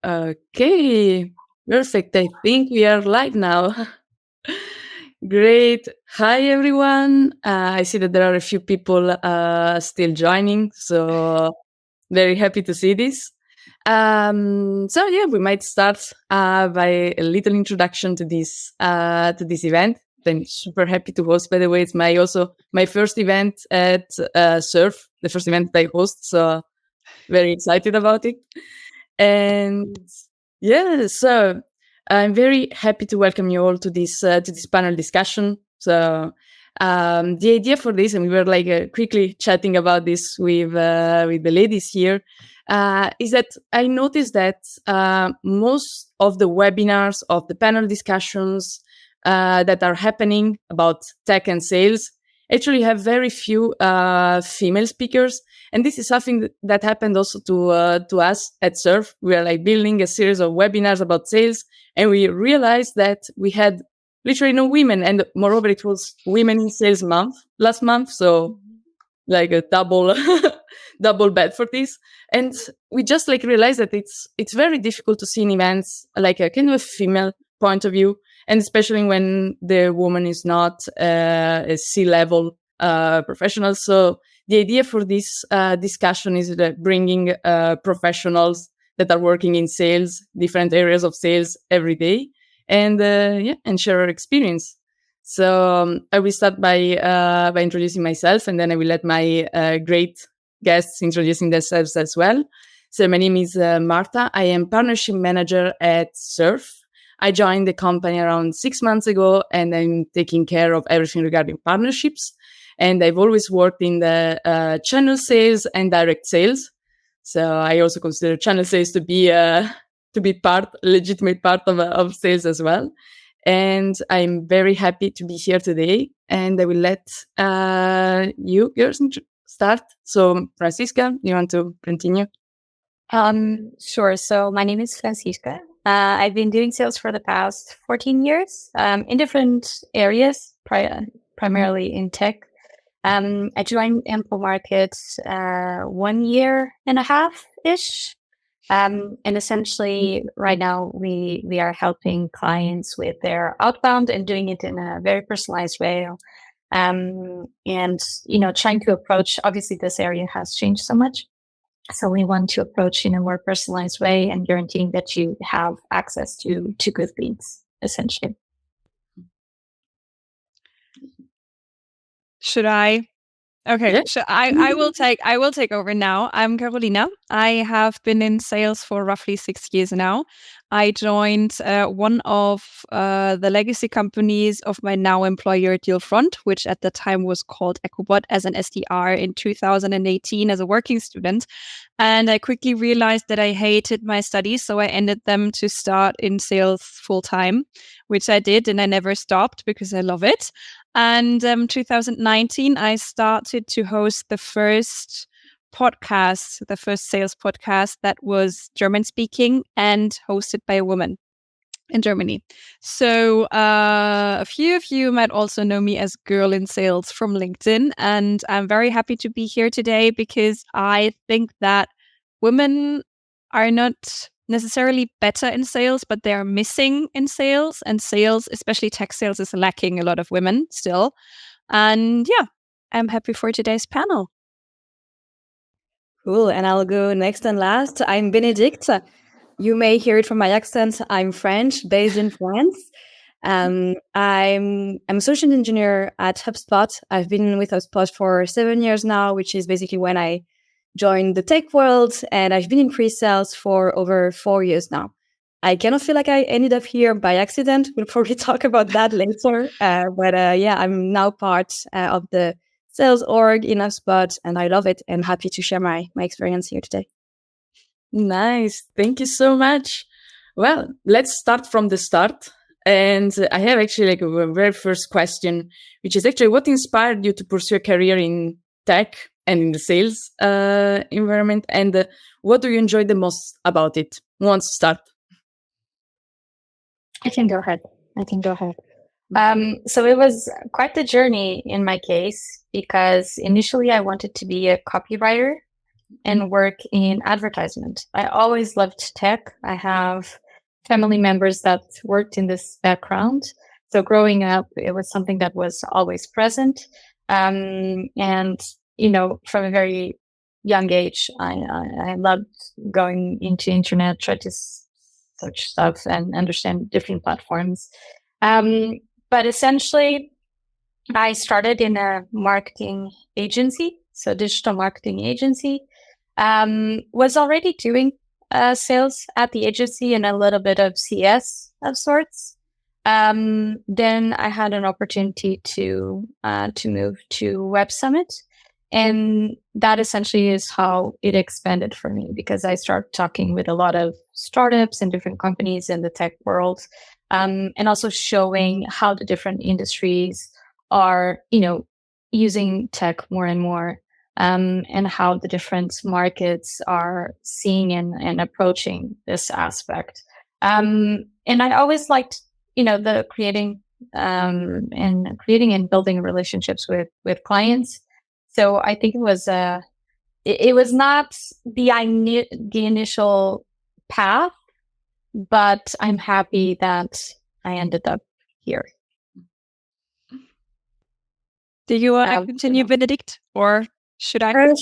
Okay, perfect. I think we are live now. Great. Hi, everyone. I see that there are a few people still joining, so very happy to see this. So yeah, we might start by a little introduction to this event. I'm super happy to host. By the way, it's my first event at Surf, the first event that I host. So very excited about it. And yeah, so I'm very happy to welcome you all to this panel discussion. So the idea for this, and we were quickly chatting about this with the ladies here, is that I noticed that most of the webinars, of the panel discussions that are happening about tech and sales actually have very few female speakers. And this is something that happened also to us at Surf. We are building a series of webinars about sales, and we realized that we had literally no women, and moreover, it was Women in Sales Month last month, so a double bet for this. And we just realized that it's very difficult to see in events a kind of female point of view, and especially when the woman is not a C-level professional. So the idea for this discussion is bringing professionals that are working in sales, different areas of sales every day, and share our experience. So I will start by introducing myself, and then I will let my great guests introducing themselves as well. So my name is Marta. I am partnership manager at Surf. I joined the company around 6 months ago, and I'm taking care of everything regarding partnerships. And I've always worked in the channel sales and direct sales. So I also consider channel sales to be legitimate part of sales as well. And I'm very happy to be here today. And I will let you girls start. So Francisca, you want to continue? Sure. So my name is Francisca. I've been doing sales for the past 14 years in different areas, primarily in tech. I joined Amplemarket 1 year and a half-ish. And essentially, right now, we are helping clients with their outbound and doing it in a very personalized way. And, trying to approach, obviously, this area has changed so much. So we want to approach in a more personalized way and guaranteeing that you have access to good leads, essentially. Should I? Okay, Yeah. so I will take over now. I'm Carolina. I have been in sales for roughly 6 years now. I joined one of the legacy companies of my now employer, Dealfront, which at the time was called EchoBot, as an SDR in 2018 as a working student. And I quickly realized that I hated my studies, so I ended them to start in sales full time, which I did, and I never stopped because I love it. And 2019, I started to host the first sales podcast that was German speaking and hosted by a woman in Germany. So a few of you might also know me as Girl in Sales from LinkedIn. And I'm very happy to be here today because I think that women are not necessarily better in sales, but they are missing in sales, and sales, especially tech sales, is lacking a lot of women still. And yeah, I'm happy for today's panel. Cool. And I'll go next and last. I'm Bénédicte. You may hear it from my accent. I'm French, based in France. I'm a solution engineer at HubSpot. I've been with HubSpot for 7 years now, which is basically when I joined the tech world, and I've been in pre-sales for over 4 years now. I kind of feel like I ended up here by accident. We'll probably talk about that later. But I'm now part of the sales org in HubSpot, and I love it, and happy to share my experience here today. Nice. Thank you so much. Well, let's start from the start. And I have actually a very first question, which is actually what inspired you to pursue a career in tech and in the sales environment? And what do you enjoy the most about it? Who wants to start? I can go ahead. So it was quite the journey in my case, because initially I wanted to be a copywriter. and work in advertisement. I always loved tech. I have family members that worked in this background. So growing up, it was something that was always present. And, from a very young age, I loved going into internet, try to search stuff and understand different platforms. But essentially, I started in a marketing agency, so digital marketing agency. Was already doing sales at the agency and a little bit of CS of sorts. Then I had an opportunity to move to Web Summit, and that essentially is how it expanded for me, because I started talking with a lot of startups and different companies in the tech world, and also showing how the different industries are, using tech more and more, and how the different markets are seeing and approaching this aspect. And I always liked, the creating and building relationships with clients. So I think it was not the initial path, but I'm happy that I ended up here. Do you want to continue, Bénédicte, or should I?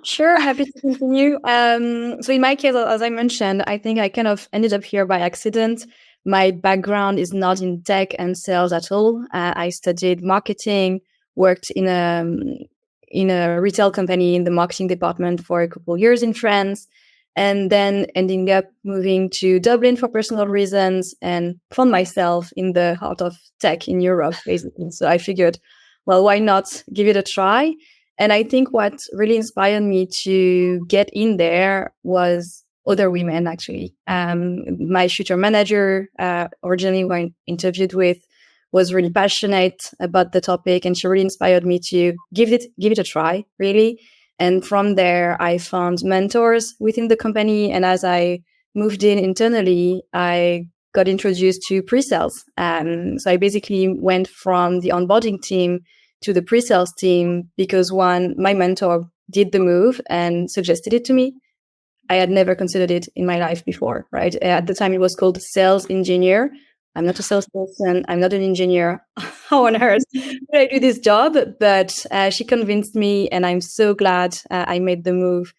Sure. Happy to continue. So in my case, as I mentioned, I think I kind of ended up here by accident. My background is not in tech and sales at all. I studied marketing, worked in a retail company in the marketing department for a couple of years in France, and then ending up moving to Dublin for personal reasons and found myself in the heart of tech in Europe, basically. So I figured, well, why not give it a try? And I think what really inspired me to get in there was other women, actually. My future manager, originally who I interviewed with, was really passionate about the topic, and she really inspired me to give it a try, really. And from there, I found mentors within the company. And as I moved in internally, I got introduced to pre-sales. So I basically went from the onboarding team to the pre-sales team because my mentor did the move and suggested it to me. I had never considered it in my life before, right? At the time, it was called sales engineer. I'm not a salesperson. I'm not an engineer. How on earth did I do this job? But she convinced me, and I'm so glad I made the move.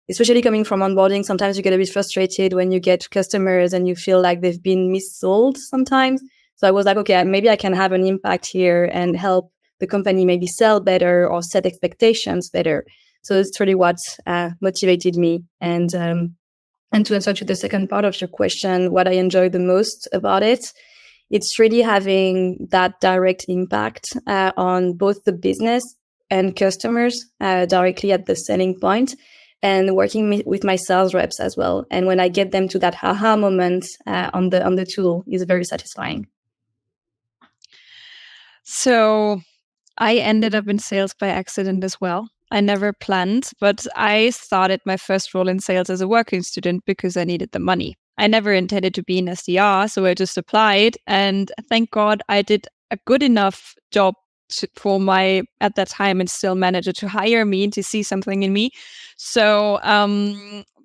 Especially coming from onboarding, sometimes you get a bit frustrated when you get customers and you feel like they've been missold sometimes. So I was like, okay, maybe I can have an impact here and help the company maybe sell better or set expectations better. So it's really what motivated me. And to answer to the second part of your question, what I enjoy the most about it, it's really having that direct impact on both the business and customers directly at the selling point, and working with my sales reps as well. And when I get them to that aha moment on the tool is very satisfying. So I ended up in sales by accident as well. I never planned, but I started my first role in sales as a working student because I needed the money. I never intended to be an SDR, so I just applied, and thank God I did a good enough job for my, at that time, and still manager to hire me and to see something in me. So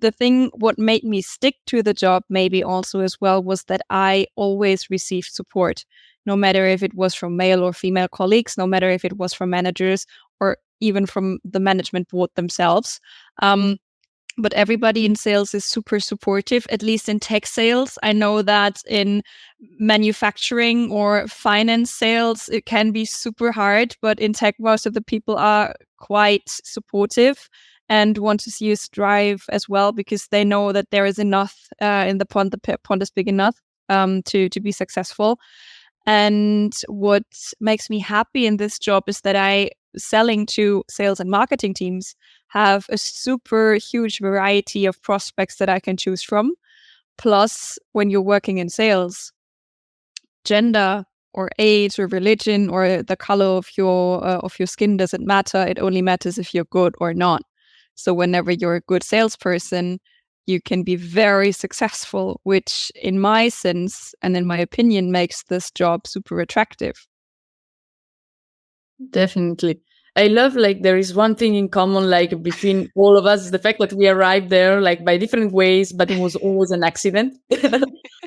the thing, what made me stick to the job maybe also as well, was that I always received support, no matter if it was from male or female colleagues, no matter if it was from managers or even from the management board themselves. But everybody in sales is super supportive, at least in tech sales. I know that in manufacturing or finance sales, it can be super hard, but in tech, most of the people are quite supportive and want to see you strive as well, because they know that there is enough in the pond is big enough to be successful. And what makes me happy in this job is that I, selling to sales and marketing teams, have a super huge variety of prospects that I can choose from. Plus, when you're working in sales, gender or age or religion or the color of your skin doesn't matter. It only matters if you're good or not. So whenever you're a good salesperson, you can be very successful, which in my sense and in my opinion makes this job super attractive. Definitely. I love like there is one thing in common like between all of us is the fact that we arrived there like by different ways, but it was always an accident.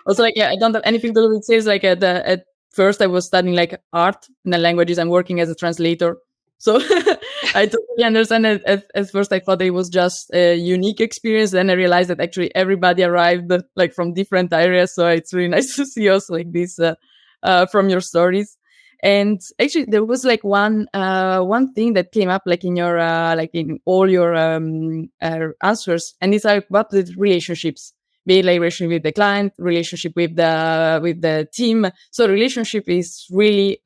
Also, like I don't have anything to do with sales. Like at first, I was studying like art and the languages. I'm working as a translator, so I totally understand it. At first, I thought it was just a unique experience. Then I realized that actually everybody arrived like from different areas. So it's really nice to see us like this from your stories. And actually, there was like one thing that came up like in your like in all your answers, and it's like about the relationships, be it like relationship with the client, relationship with the team. So relationship is really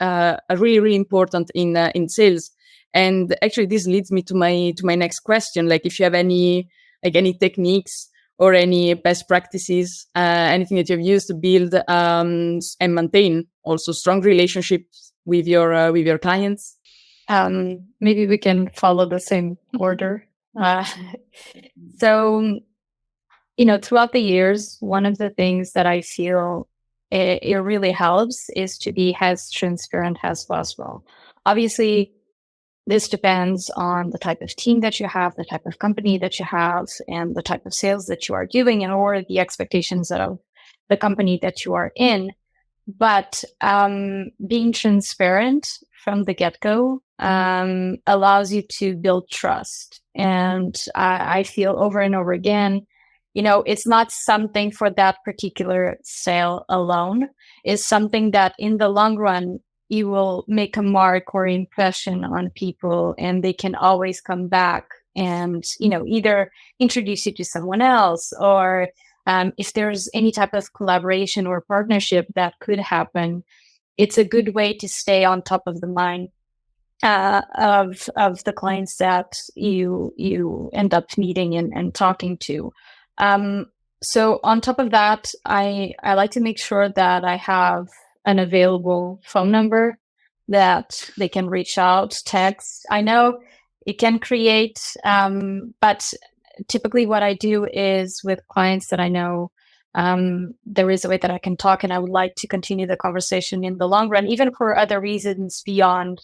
really important in sales. And actually, this leads me to my next question. Like, if you have any techniques or any best practices, anything that you've used to build and maintain also strong relationships with your clients. Maybe we can follow the same order. So, throughout the years, one of the things that I feel it really helps is to be as transparent as possible. Obviously, this depends on the type of team that you have, the type of company that you have, and the type of sales that you are doing, and or the expectations of the company that you are in. But being transparent from the get-go allows you to build trust. And I feel over and over again, it's not something for that particular sale alone. It's something that in the long run, you will make a mark or impression on people, and they can always come back and, either introduce you to someone else, or if there's any type of collaboration or partnership that could happen, it's a good way to stay on top of the mind of the clients that you end up meeting and talking to. So on top of that, I like to make sure that I have an available phone number that they can reach out, text. I know it can create, but typically what I do is with clients that I know, there is a way that I can talk, and I would like to continue the conversation in the long run, even for other reasons beyond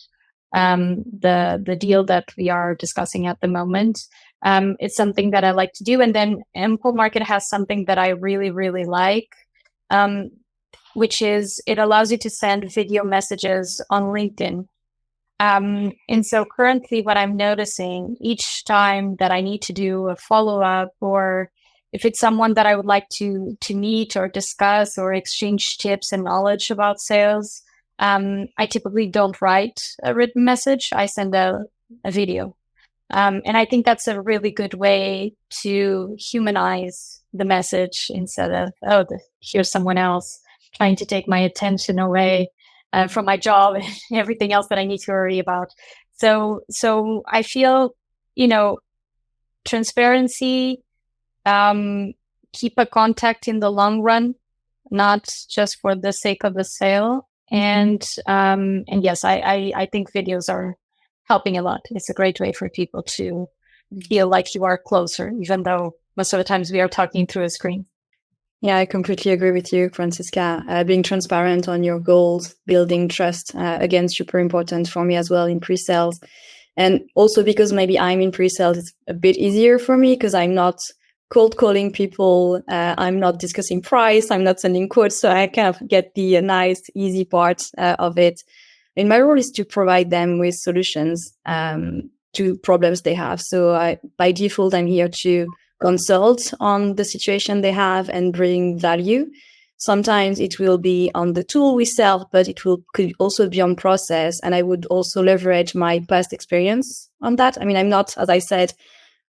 the deal that we are discussing at the moment. It's something that I like to do. And then Amplemarket has something that I really, really like, which is it allows you to send video messages on LinkedIn. And so currently what I'm noticing each time that I need to do a follow-up, or if it's someone that I would like to meet or discuss or exchange tips and knowledge about sales, I typically don't write a written message. I send a video. And I think that's a really good way to humanize the message instead of, here's someone else trying to take my attention away from my job and everything else that I need to worry about. So I feel, transparency, keep a contact in the long run, not just for the sake of the sale. And yes, I think videos are helping a lot. It's a great way for people to feel like you are closer, even though most of the times we are talking through a screen. Yeah, I completely agree with you, Francisca. Being transparent on your goals, building trust, again, super important for me as well in pre-sales. And also because maybe I'm in pre-sales, it's a bit easier for me because I'm not cold calling people. I'm not discussing price. I'm not sending quotes. So I kind of get the nice, easy part of it. And my role is to provide them with solutions to problems they have. So by default, I'm here to consult on the situation they have and bring value. Sometimes it will be on the tool we sell, but could also be on process. And I would also leverage my past experience on that. I mean, I'm not, as I said,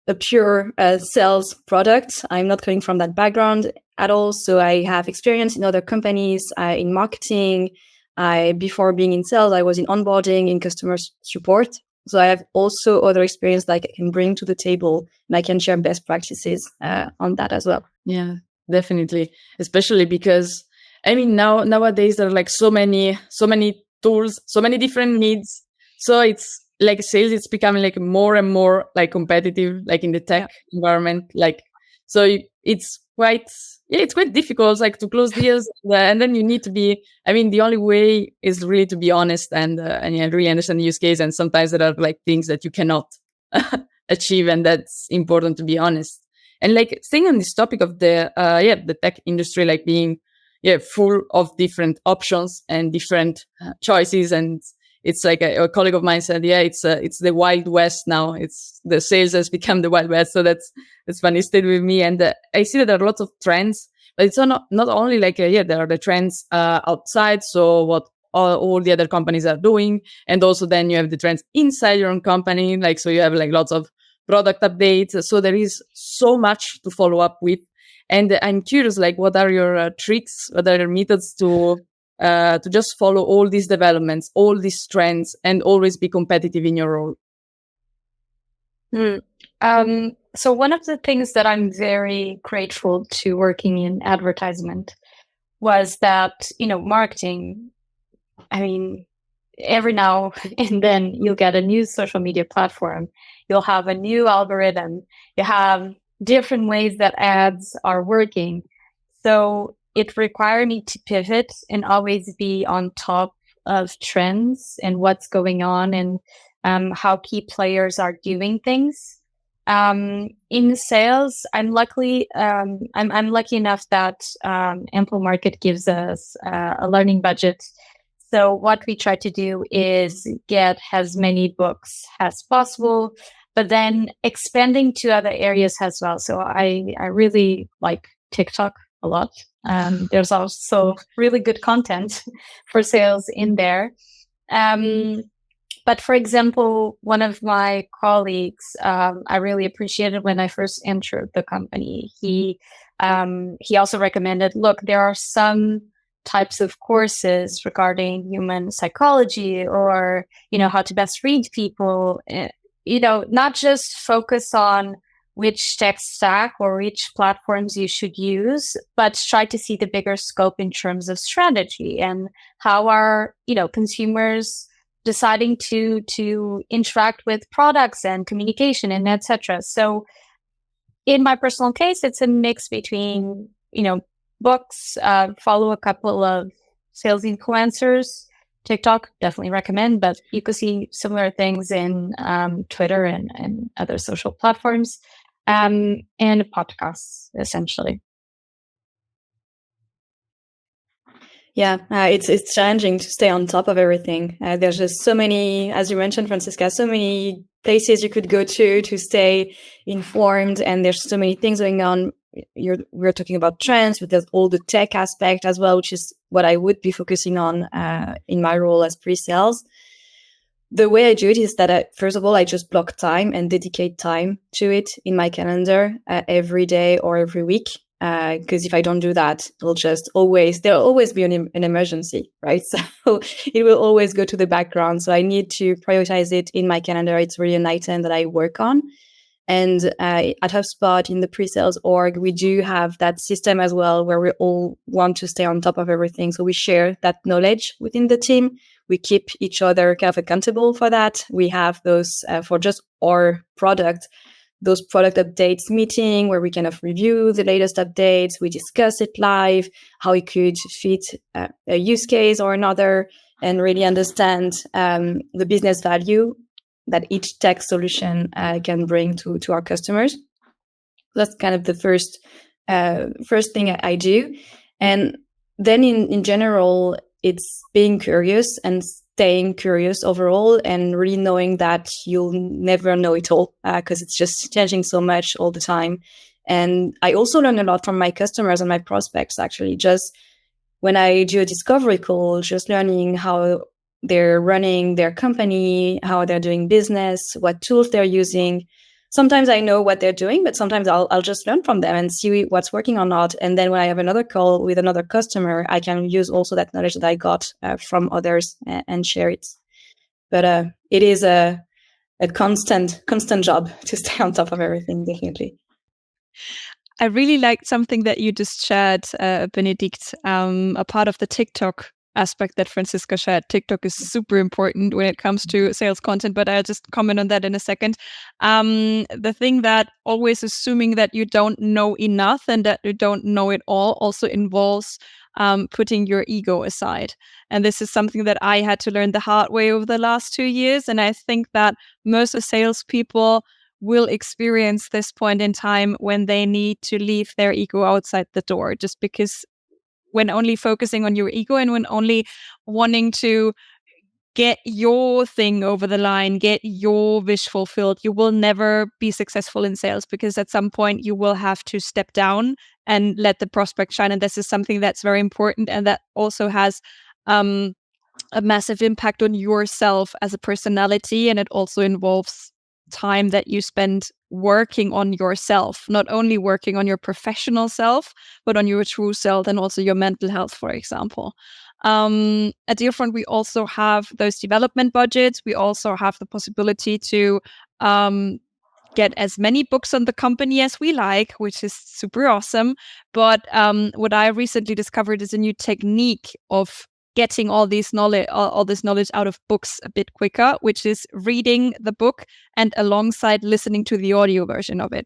a pure sales product. I'm not coming from that background at all. So I have experience in other companies, in marketing. Before being in sales, I was in onboarding, in customer support. So I have also other experience that I can bring to the table, and I can share best practices on that as well. Yeah, definitely. Especially because, I mean, nowadays there are like so many tools, so many different needs. So it's like sales, it's becoming like more and more like competitive, like in the tech environment. Like, So it's quite difficult, like, to close deals, and then you need to be. I mean, the only way is really to be honest and really understand the use case. And sometimes there are like things that you cannot achieve, and that's important to be honest. And like, staying on this topic of the tech industry, like being full of different options and different choices, and it's like a colleague of mine said, it's the Wild West now. It's the sales has become the Wild West. So that's funny. It stayed with me, and I see that there are lots of trends, but it's not only like there are the trends outside. So what all the other companies are doing, and also then you have the trends inside your own company. Like, so you have like lots of product updates. So there is so much to follow up with, and I'm curious, like, what are your tricks? What are your methods to just follow all these developments, all these trends, and always be competitive in your role? So one of the things that I'm very grateful to working in advertisement was that, marketing, I mean, every now and then you'll get a new social media platform, you'll have a new algorithm, you have different ways that ads are working. So it required me to pivot and always be on top of trends and what's going on, and how key players are doing things. In sales, I'm lucky enough that Amplemarket gives us a learning budget. So what we try to do is get as many books as possible, but then expanding to other areas as well. So I really like TikTok a lot. There's also really good content for sales in there. But for example, one of my colleagues, I really appreciated when I first entered the company. He also recommended, look, there are some types of courses regarding human psychology, or, how to best read people, not just focus on which tech stack or which platforms you should use, but try to see the bigger scope in terms of strategy and how are, consumers deciding to interact with products and communication and etc. So in my personal case, it's a mix between, books, follow a couple of sales influencers. TikTok, definitely recommend, but you could see similar things in Twitter and other social platforms, and podcasts, essentially. Yeah, it's challenging to stay on top of everything. There's just so many, as you mentioned, Francisca, so many places you could go to stay informed, and there's so many things going on. We're talking about trends, but there's all the tech aspect as well, which is what I would be focusing on in my role as pre-sales. The way I do it is that first of all, I just block time and dedicate time to it in my calendar every day or every week. Because if I don't do that, there'll always be an emergency, right? So it will always go to the background. So I need to prioritize it in my calendar. It's really an item that I work on. And at HubSpot, in the pre-sales org, we do have that system as well, where we all want to stay on top of everything. So we share that knowledge within the team. We keep each other kind of accountable for that. We have those for just our product, those product updates meeting where we kind of review the latest updates. We discuss it live, how it could fit a use case or another, and really understand the business value that each tech solution can bring to our customers. That's kind of the first thing I do. And then in general, it's being curious and staying curious overall, and really knowing that you'll never know it all because it's just changing so much all the time. And I also learn a lot from my customers and my prospects, actually, just when I do a discovery call, just learning how they're running their company, how they're doing business, what tools they're using. Sometimes I know what they're doing, but sometimes I'll just learn from them and see what's working or not. And then when I have another call with another customer, I can use also that knowledge that I got from others and share it. But it is a constant job to stay on top of everything, definitely. I really liked something that you just shared, Bénédicte, a part of the TikTok aspect that Francisca shared. TikTok is super important when it comes to sales content, but I'll just comment on that in a second. The thing that always assuming that you don't know enough and that you don't know it all also involves putting your ego aside. And this is something that I had to learn the hard way over the last 2 years. And I think that most of salespeople will experience this point in time when they need to leave their ego outside the door, just because when only focusing on your ego and when only wanting to get your thing over the line, get your wish fulfilled, you will never be successful in sales, because at some point you will have to step down and let the prospect shine. And this is something that's very important, and that also has a massive impact on yourself as a personality. And it also involves time that you spend working on yourself, not only working on your professional self, but on your true self and also your mental health, for example. At Dealfront, we also have those development budgets. We also have the possibility to get as many books on the company as we like, which is super awesome. But what I recently discovered is a new technique of getting all this knowledge out of books a bit quicker, which is reading the book and alongside listening to the audio version of it.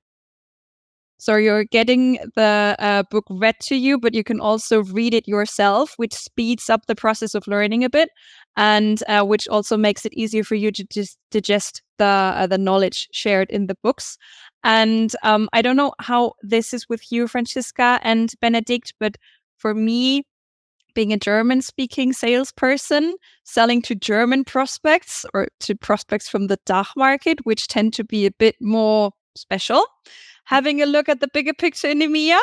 So you're getting the book read to you, but you can also read it yourself, which speeds up the process of learning a bit, and which also makes it easier for you to just digest the knowledge shared in the books. And I don't know how this is with you, Francisca and Bénédicte, but for me, being a German-speaking salesperson, selling to German prospects or to prospects from the DACH market, which tend to be a bit more special, having a look at the bigger picture in EMEA,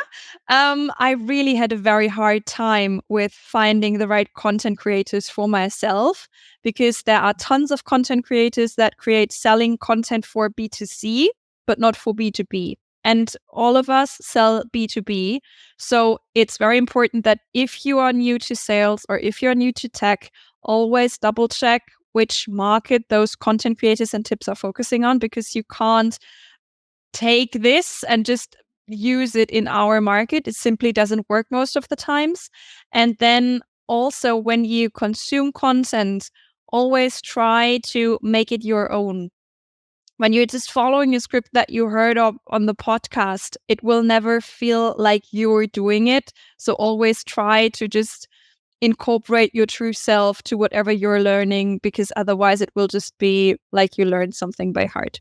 I really had a very hard time with finding the right content creators for myself, because there are tons of content creators that create selling content for B2C, but not for B2B. And all of us sell B2B. So it's very important that if you are new to sales or if you're new to tech, always double check which market those content creators and tips are focusing on, because you can't take this and just use it in our market. It simply doesn't work most of the times. And then also when you consume content, always try to make it your own. When you're just following a script that you heard of on the podcast, it will never feel like you're doing it. So always try to just incorporate your true self to whatever you're learning, because otherwise it will just be like you learned something by heart.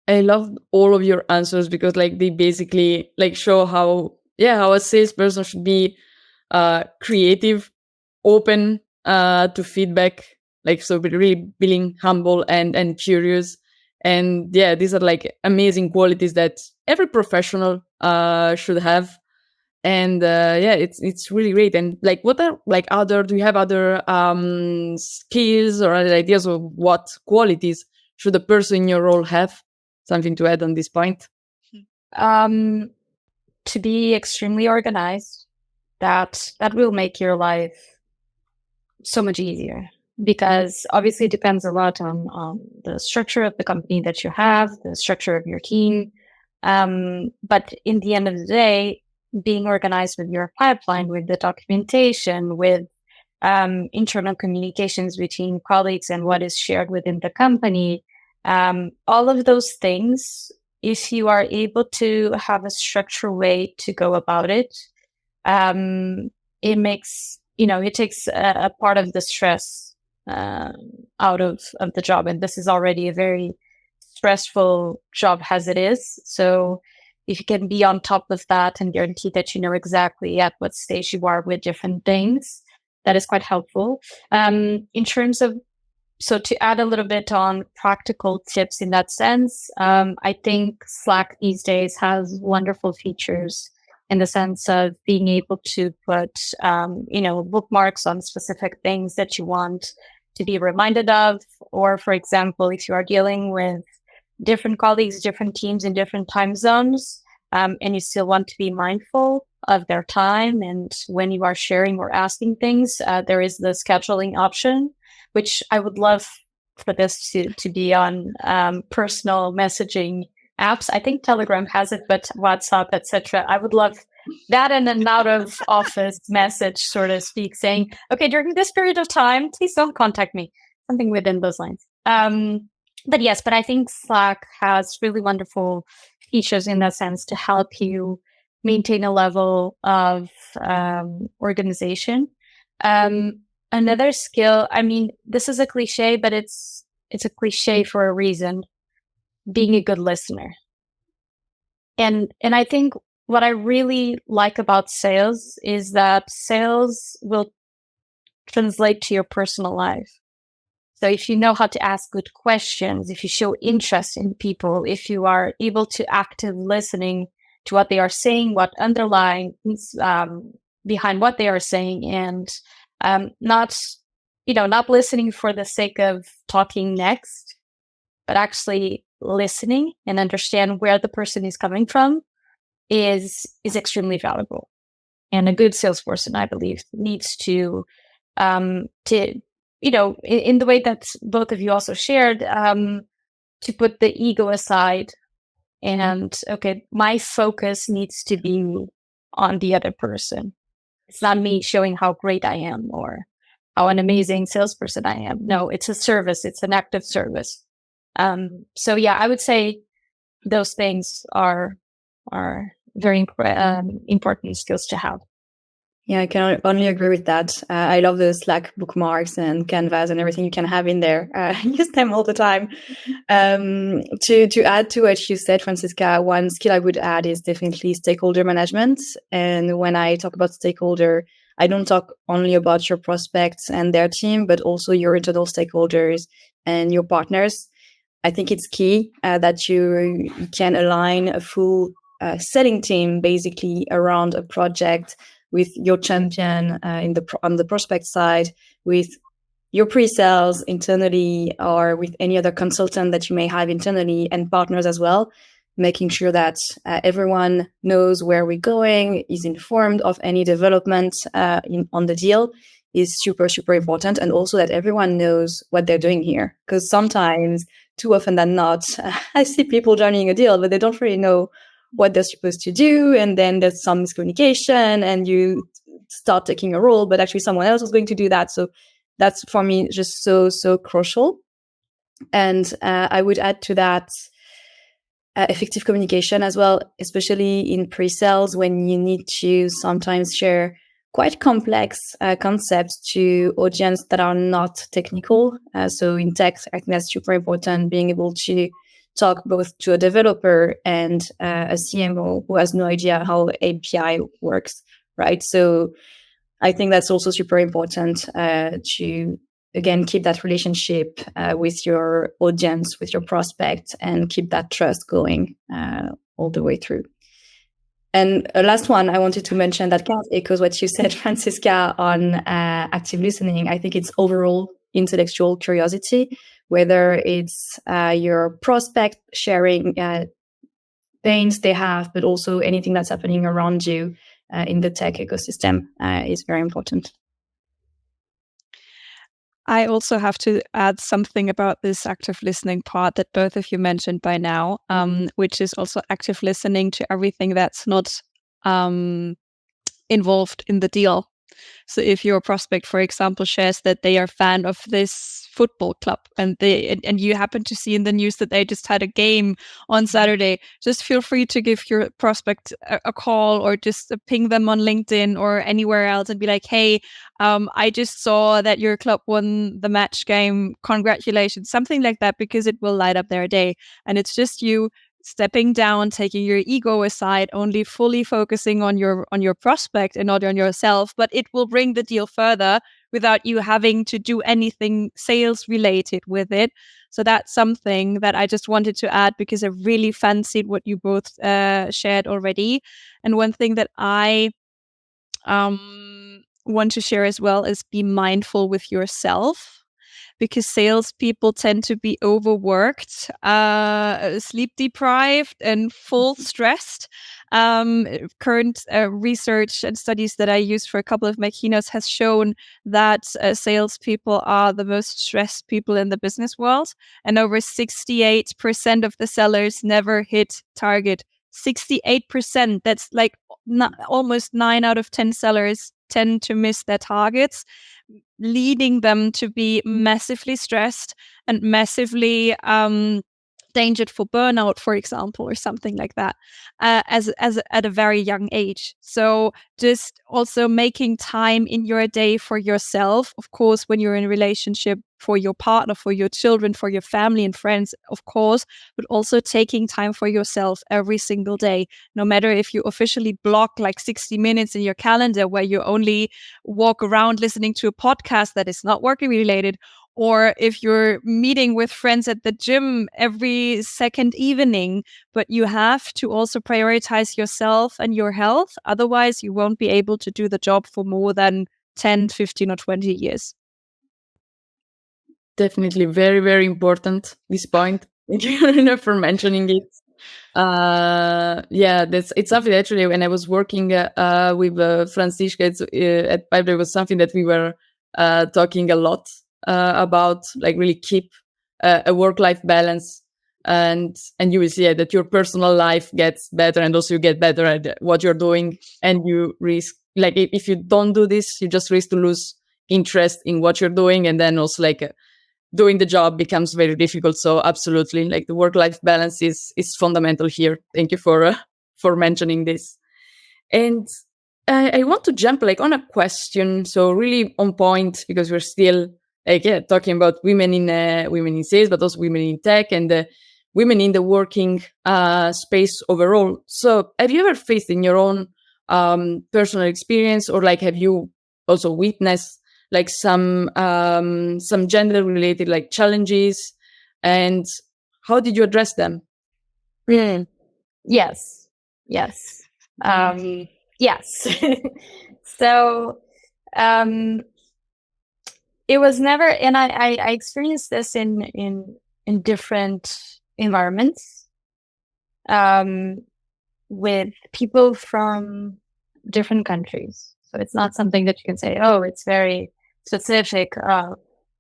I love all of your answers, because they basically show how a salesperson should be creative, open to feedback, so really being humble and curious. And these are amazing qualities that every professional should have. And it's really great. And what are do you have other skills or other ideas of what qualities should a person in your role have? Something to add on this point? To be extremely organized. That will make your life so much easier, because obviously it depends a lot on the structure of the company that you have, the structure of your team. But in the end of the day, being organized with your pipeline, with the documentation, with internal communications between colleagues and what is shared within the company, all of those things, if you are able to have a structured way to go about it, it makes, it takes a part of the stress out of the job. And this is already a very stressful job as it is. So if you can be on top of that and guarantee that you know exactly at what stage you are with different things, that is quite helpful. In terms of, so to add a little bit on practical tips in that sense, I think Slack these days has wonderful features in the sense of being able to put, bookmarks on specific things that you want to be reminded of. Or, for example, if you are dealing with different colleagues, different teams in different time zones, and you still want to be mindful of their time, and when you are sharing or asking things, there is the scheduling option, which I would love for this to be on personal messaging apps. I think Telegram has it, but WhatsApp, etc. I would love that and an out of office message, so to speak, saying, okay, during this period of time, please don't contact me. Something within those lines. But I think Slack has really wonderful features in that sense to help you maintain a level of organization. Another skill, I mean, this is a cliche, but it's a cliche for a reason, being a good listener. And I think what I really like about sales is that sales will translate to your personal life. So if you know how to ask good questions, if you show interest in people, if you are able to active listening to what they are saying, what underlying behind what they are saying, and not listening for the sake of talking next, but actually listening and understand where the person is coming from is extremely valuable. And a good salesperson, I believe, needs to in the way that both of you also shared, to put the ego aside and, okay, my focus needs to be on the other person. It's not me showing how great I am or how an amazing salesperson I am. No, it's a service. It's an active service. So yeah, I would say those things are very important skills to have. Yeah, I can only agree with that. I love the Slack bookmarks and canvas and everything you can have in there. I use them all the time. To add to what you said, Francisca, one skill I would add is definitely stakeholder management. And when I talk about stakeholder, I don't talk only about your prospects and their team, but also your internal stakeholders and your partners. I think it's key that you can align a full selling team basically around a project, with your champion on the prospect side, with your pre-sales internally, or with any other consultant that you may have internally, and partners as well, making sure that everyone knows where we're going, is informed of any development on the deal, is super, super important. And also that everyone knows what they're doing here. Because sometimes, too often than not, I see people joining a deal, but they don't really know what they're supposed to do. And then there's some miscommunication and you start taking a role, but actually someone else is going to do that. So that's, for me, just so, so crucial. And I would add to that effective communication as well, especially in pre-sales, when you need to sometimes share quite complex concepts to audience that are not technical. So in tech, I think that's super important, being able to talk both to a developer and a CMO who has no idea how API works, right? So I think that's also super important to, again, keep that relationship with your audience, with your prospect, and keep that trust going all the way through. And a last one I wanted to mention that kind of echoes what you said, Francisca, on active listening. I think it's overall intellectual curiosity, whether it's your prospect sharing pains they have, but also anything that's happening around you in the tech ecosystem is very important. I also have to add something about this active listening part that both of you mentioned by now, which is also active listening to everything that's not involved in the deal. So if your prospect, for example, shares that they are a fan of this football club and you happen to see in the news that they just had a game on Saturday, just feel free to give your prospect a call or just ping them on LinkedIn or anywhere else and be like, hey, I just saw that your club won the match game. Congratulations, something like that, because it will light up their day. And it's just you stepping down, taking your ego aside, only fully focusing on your prospect and not on yourself, but it will bring the deal further without you having to do anything sales related with it. So that's something that I just wanted to add because I really fancied what you both shared already. And one thing that I want to share as well is be mindful with yourself, because salespeople tend to be overworked, sleep deprived, and full stressed. Current research and studies that I use for a couple of my keynotes has shown that salespeople are the most stressed people in the business world, and over 68% of the sellers never hit target 68%, that's like almost 9 out of 10 sellers tend to miss their targets, leading them to be massively stressed and massively endangered for burnout, for example, or something like that, as at a very young age. So just also making time in your day for yourself, of course, when you're in a relationship, for your partner, for your children, for your family and friends, of course, but also taking time for yourself every single day, no matter if you officially block like 60 minutes in your calendar where you only walk around listening to a podcast that is not work related, or if you're meeting with friends at the gym every second evening, but you have to also prioritize yourself and your health. Otherwise, you won't be able to do the job for more than 10, 15, or 20 years. Definitely very, very important, this point. Thank you for mentioning it. It's something actually when I was working with Francisca at Pipe, there was something that we were talking a lot about, like really keep a work-life balance, and you will see that your personal life gets better, and also you get better at what you're doing, and you risk, like if you don't do this, you just risk to lose interest in what you're doing, and then also like doing the job becomes very difficult. So absolutely, like the work-life balance is fundamental here. Thank you for mentioning this. And I want to jump like on a question, so really on point, because we're still talking about women in sales, but also women in tech, and women in the working space overall. So have you ever faced in your own personal experience, or like have you also witnessed like some gender related like challenges, and how did you address them? Yes. Yes. So it was never, and I experienced this in different environments, with people from different countries. So it's not something that you can say, oh, it's very specific,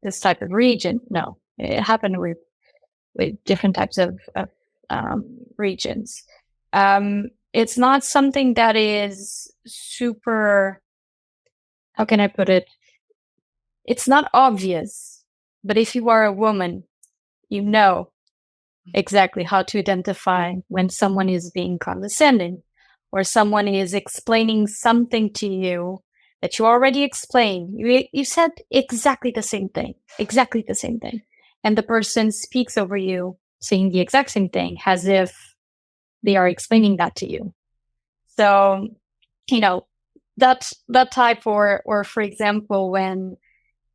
this type of region. No, it happened with different types of regions. It's not something that is super, how can I put it? It's not obvious, but if you are a woman, you know exactly how to identify when someone is being condescending, or someone is explaining something to you that you already explained. You said exactly the same thing. And the person speaks over you saying the exact same thing as if they are explaining that to you. So, that type, or for example, when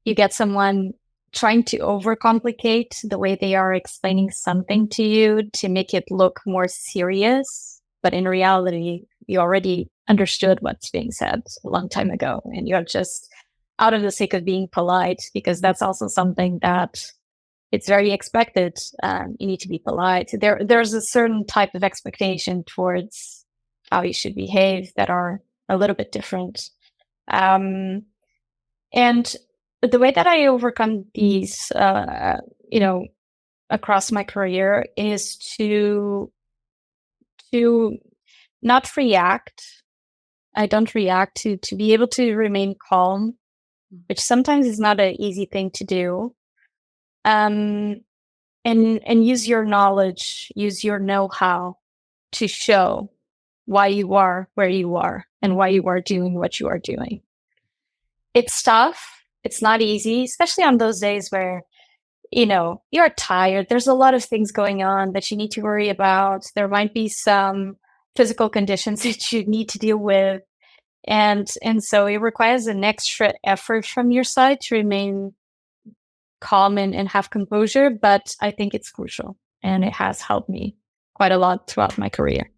you get someone trying to overcomplicate the way they are explaining something to you to make it look more serious, but in reality, you already understood what's being said a long time ago, and you're just out of the sake of being polite, because that's also something that it's very expected. You need to be polite. There's a certain type of expectation towards how you should behave that are a little bit different. And the way that I overcome these, across my career is to not react. I don't react, to be able to remain calm, which sometimes is not an easy thing to do. And use your knowledge, use your know-how to show why you are where you are and why you are doing what you are doing. It's tough. It's not easy, especially on those days where, you're tired. There's a lot of things going on that you need to worry about. There might be some physical conditions that you need to deal with. And so it requires an extra effort from your side to remain calm and have composure, but I think it's crucial, and it has helped me quite a lot throughout my career.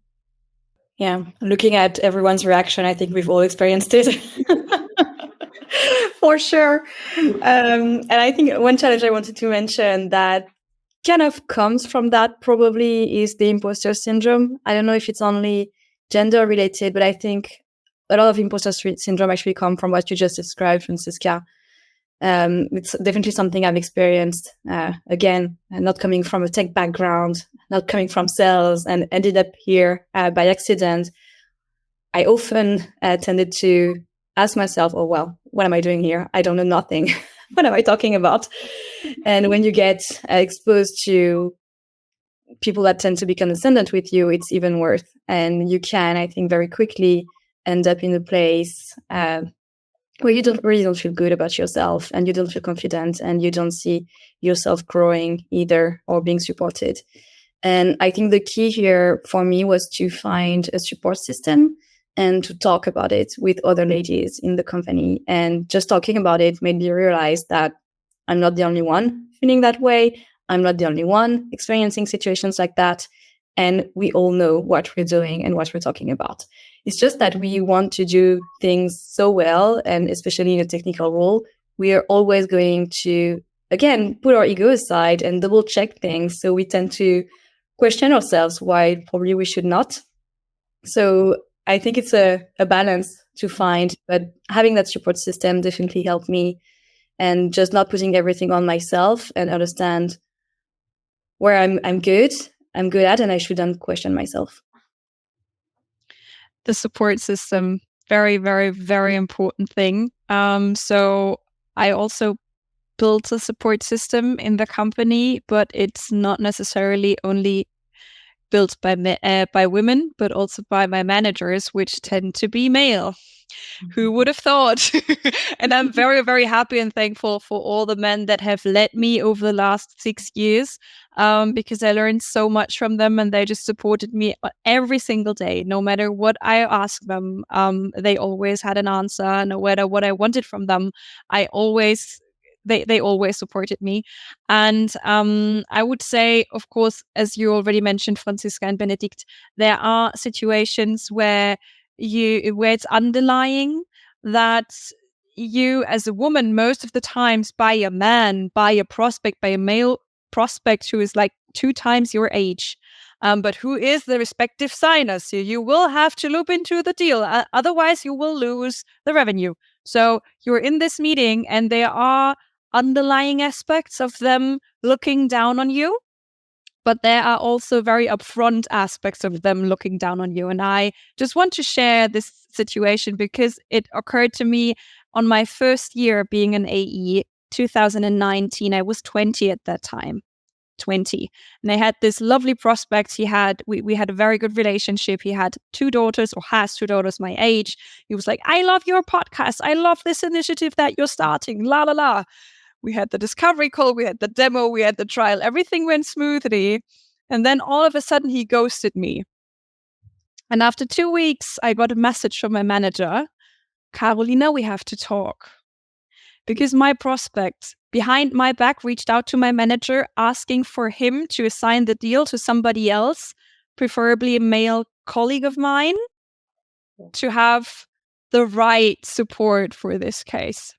Yeah, looking at everyone's reaction, I think we've all experienced it. For sure. And I think one challenge I wanted to mention that kind of comes from that probably is the imposter syndrome. I don't know if it's only gender related, but I think a lot of imposter syndrome actually come from what you just described, Francisca. It's definitely something I've experienced. Again, not coming from a tech background, not coming from sales, and ended up here by accident. I often tended to ask myself, oh, well, what am I doing here? I don't know nothing. What am I talking about? And when you get exposed to people that tend to be condescendent with you, it's even worse. And you can, I think, very quickly end up in a place where you don't feel good about yourself, and you don't feel confident, and you don't see yourself growing either or being supported. And I think the key here for me was to find a support system and to talk about it with other ladies in the company. And just talking about it made me realize that I'm not the only one feeling that way. I'm not the only one experiencing situations like that. And we all know what we're doing and what we're talking about. It's just that we want to do things so well, and especially in a technical role, we are always going to, again, put our ego aside and double check things. So we tend to question ourselves why probably we should not. So I think it's a balance to find, but having that support system definitely helped me, and just not putting everything on myself, and understand where I'm good at, and I shouldn't question myself. The support system, very, very, very important thing. So I also built a support system in the company, but it's not necessarily only built by women, but also by my managers, which tend to be male. Who would have thought? And I'm very, very happy and thankful for all the men that have led me over the last 6 years, because I learned so much from them, and they just supported me every single day. No matter what I asked them, they always had an answer. No matter what I wanted from them, they always supported me. And I would say, of course, as you already mentioned, Francisca and Bénédicte, there are situations where it's underlying that you as a woman, most of the times by a male prospect who is like 2 times your age, but who is the respective signer. So you will have to loop into the deal. Otherwise, you will lose the revenue. So you're in this meeting, and there are underlying aspects of them looking down on you. But there are also very upfront aspects of them looking down on you. And I just want to share this situation because it occurred to me on my first year being an AE, 2019. I was 20 at that time. 20. And I had this lovely prospect. We had a very good relationship. He had 2 daughters, or has 2 daughters my age. He was like, I love your podcast. I love this initiative that you're starting. La la la. We had the discovery call, we had the demo, we had the trial, everything went smoothly. And then all of a sudden he ghosted me. And after 2 weeks, I got a message from my manager, Carolina, we have to talk. Because my prospect behind my back reached out to my manager asking for him to assign the deal to somebody else, preferably a male colleague of mine, to have the right support for this case.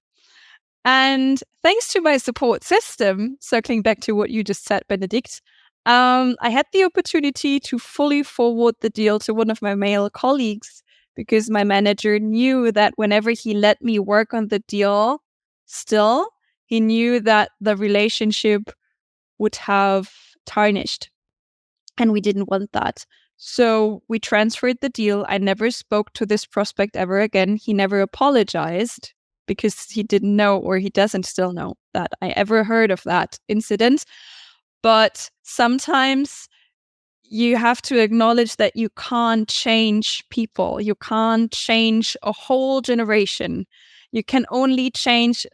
And thanks to my support system, circling back to what you just said, Bénédicte, I had the opportunity to fully forward the deal to one of my male colleagues, because my manager knew that whenever he let me work on the deal, still, he knew that the relationship would have tarnished. And we didn't want that. So we transferred the deal. I never spoke to this prospect ever again. He never apologized, because he didn't know, or he doesn't still know, that I ever heard of that incident. But sometimes you have to acknowledge that you can't change people. You can't change a whole generation. You can only change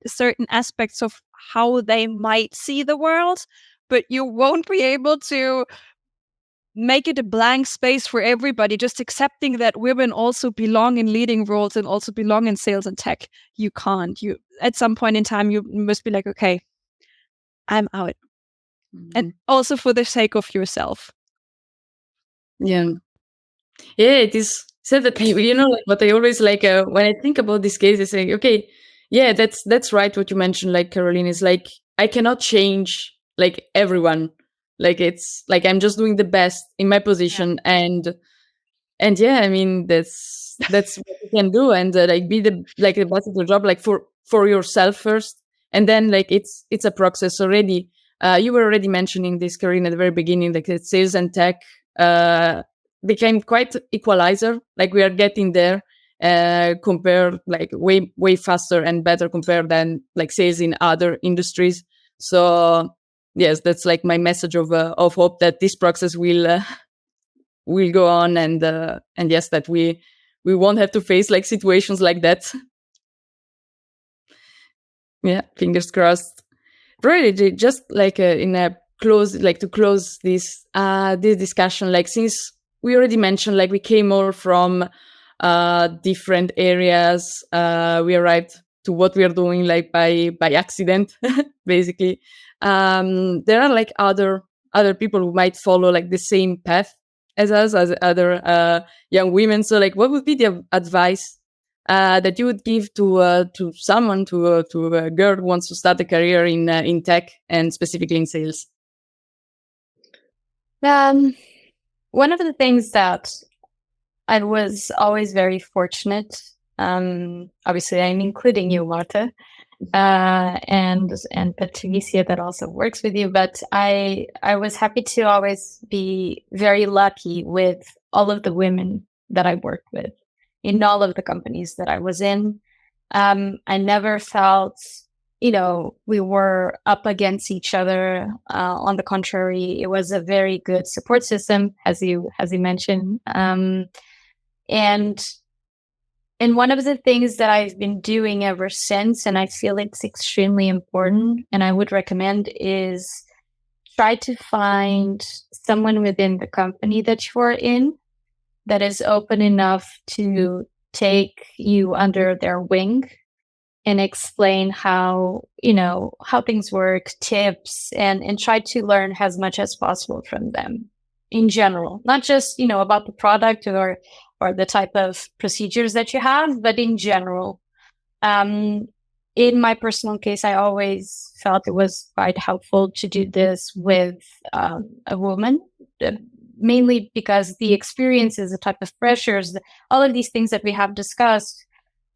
certain aspects of how they might see the world, but you won't be able to make it a blank space for everybody, just accepting that women also belong in leading roles and also belong in sales and tech. You can't. You, at some point in time, you must be like, okay, I'm out. Mm-hmm. And also for the sake of yourself. Yeah, it is said that, like what I always like when I think about this case, I say, okay, yeah, that's right. What you mentioned, like Caroline, is like, I cannot change like everyone. Like, it's like I'm just doing the best in my position, and yeah, I mean that's what you can do, and like be the best of the job, like for for yourself first, and then like it's a process already. You were already mentioning this, Karine, at the very beginning, like that sales and tech became quite equalizer. Like we are getting there, compared like way faster and better compared than like sales in other industries. So yes, that's like my message of hope that this process will go on, and yes, that we won't have to face like situations like that. Yeah, fingers crossed. Really, just like in a close, like to close this discussion, like since we already mentioned, like we came all from different areas, we arrived to what we are doing like by accident, basically. There are like other people who might follow like the same path as us, as other young women. So like, what would be the advice that you would give to someone, to a girl who wants to start a career in tech and specifically in sales? One of the things that I was always very fortunate, obviously I'm including you, Marta, and Patricia that also works with you, but I was happy to always be very lucky with all of the women that I worked with in all of the companies that I was in. I never felt, we were up against each other. On the contrary, it was a very good support system, as you mentioned. And one of the things that I've been doing ever since, and I feel it's extremely important, and I would recommend, is try to find someone within the company that you are in that is open enough to take you under their wing and explain how things work, tips, and try to learn as much as possible from them in general, not just, about the product or the type of procedures that you have, but in general. In my personal case, I always felt it was quite helpful to do this with a woman, mainly because the experiences, the type of pressures, all of these things that we have discussed,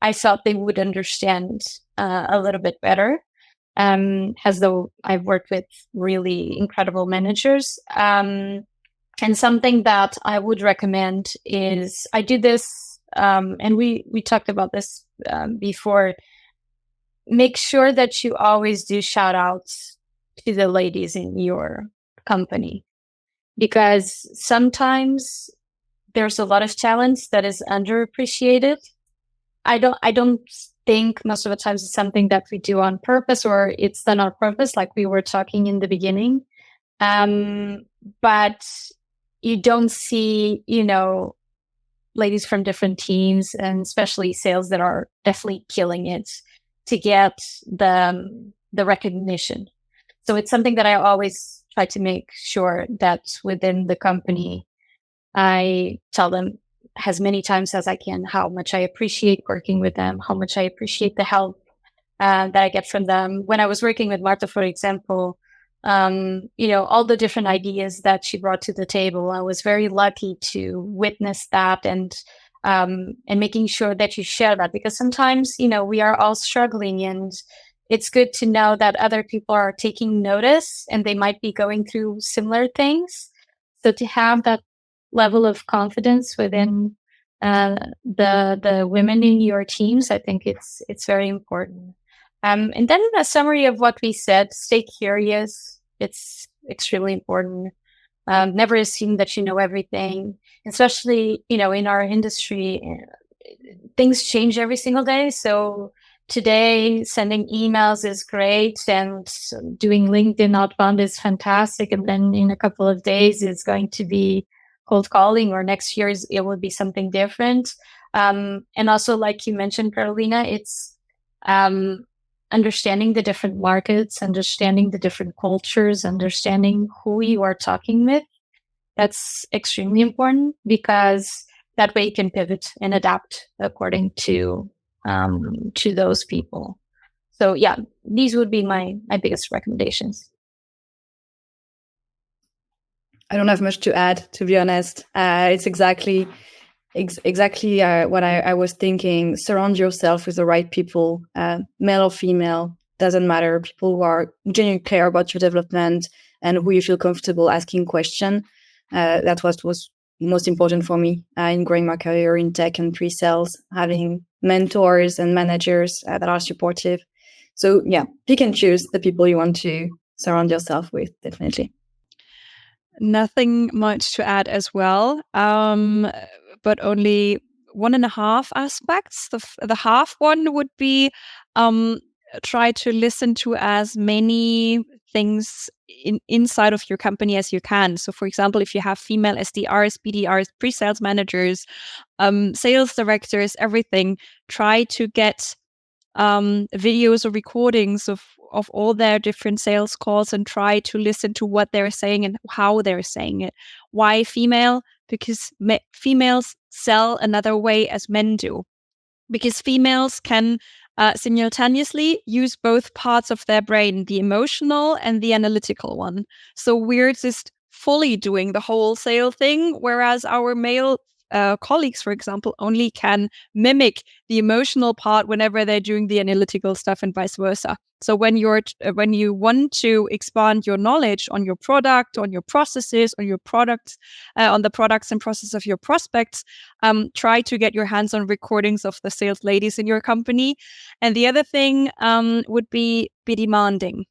I felt they would understand a little bit better, as though I've worked with really incredible managers. And something that I would recommend is, I do this, and we talked about this before. Make sure that you always do shout outs to the ladies in your company, because sometimes there's a lot of talent that is underappreciated. I don't think most of the times it's something that we do on purpose, or it's done on purpose, like we were talking in the beginning. But you don't see, ladies from different teams, and especially sales, that are definitely killing it to get the recognition. So it's something that I always try to make sure that within the company, I tell them as many times as I can how much I appreciate working with them, how much I appreciate the help that I get from them. When I was working with Marta, for example, all the different ideas that she brought to the table, I was very lucky to witness that, and making sure that you share that, because sometimes, we are all struggling, and it's good to know that other people are taking notice and they might be going through similar things. So to have that level of confidence within the women in your teams, I think it's very important. And then a summary of what we said: stay curious. It's extremely important. Never assume that you know everything, especially, in our industry. Things change every single day. So today, sending emails is great, and doing LinkedIn outbound is fantastic. And then in a couple of days, it's going to be cold calling, or next year it will be something different. And also, like you mentioned, Carolina, it's understanding the different markets, understanding the different cultures, understanding who you are talking with. That's extremely important, because that way you can pivot and adapt according to those people. So yeah, these would be my biggest recommendations. I don't have much to add, to be honest. It's exactly Exactly what I was thinking. Surround yourself with the right people, male or female, doesn't matter. People who are genuinely care about your development and who you feel comfortable asking questions. That's what was most important for me in growing my career in tech and pre-sales, having mentors and managers that are supportive. So yeah, pick and choose the people you want to surround yourself with, definitely. Nothing much to add as well, but only 1.5 aspects. The half one would be try to listen to as many things inside of your company as you can. So, for example, if you have female SDRs, BDRs, pre-sales managers, sales directors, everything, try to get videos or recordings of all their different sales calls and try to listen to what they're saying and how they're saying it. Why female? Because females sell another way as men do. Because females can simultaneously use both parts of their brain, the emotional and the analytical one. So we're just fully doing the whole sale thing, whereas our male colleagues, for example, only can mimic the emotional part whenever they're doing the analytical stuff and vice versa. So when you want to expand your knowledge on your product, on your processes, on your products, on the products and process of your prospects, try to get your hands on recordings of the sales ladies in your company. And the other thing would be demanding.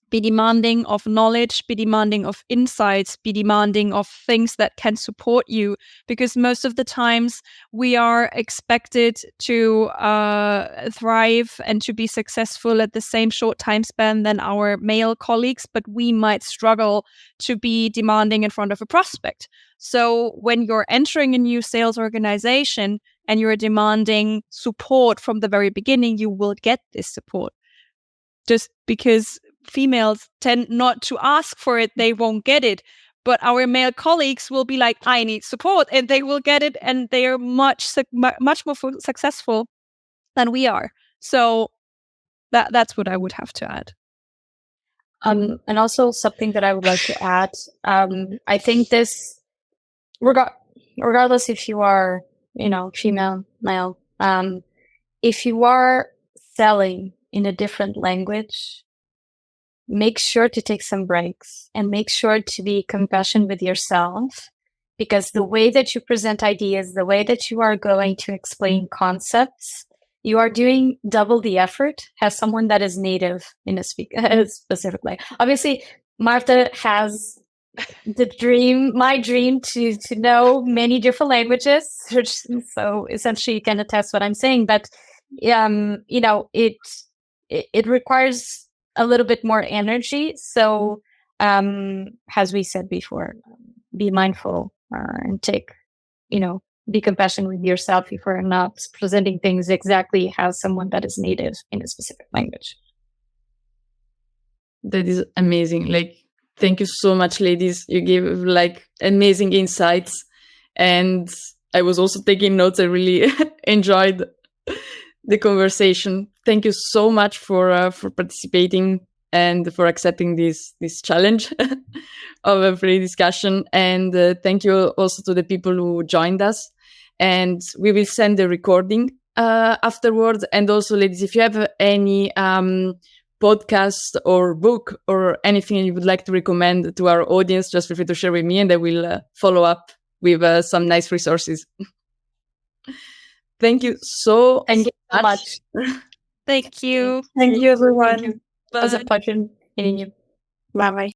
Be demanding of knowledge, be demanding of insights, be demanding of things that can support you. Because most of the times we are expected to thrive and to be successful at the same short time span than our male colleagues, but we might struggle to be demanding in front of a prospect. So when you're entering a new sales organization and you're demanding support from the very beginning, you will get this support. Just because females tend not to ask for it, they won't get it. But our male colleagues will be like, I need support, and they will get it, and they are much more successful than we are. So that's what I would have to add. And also something that I would like to add. I think this, regardless if you are, female, male, if you are selling in a different language, make sure to take some breaks and make sure to be compassionate with yourself, because the way that you present ideas, the way that you are going to explain concepts, you are doing double the effort as someone that is native in a specific way. Obviously, Marta has my dream to know many different languages. So essentially you can attest what I'm saying, but it requires a little bit more energy. So as we said before, be mindful and be compassionate with yourself if you're not presenting things exactly as someone that is native in a specific language. That is amazing. Thank you so much, ladies. You gave amazing insights, and I was also taking notes. I really enjoyed the conversation. Thank you so much for participating and for accepting this challenge of a free discussion. And thank you also to the people who joined us. And we will send the recording afterwards. And also, ladies, if you have any podcast or book or anything you would like to recommend to our audience, just feel free to share with me, and I will follow up with some nice resources. Thank you so much. Thank you. Thank you, everyone. Thank you. It was a pleasure meeting you. Bye-bye.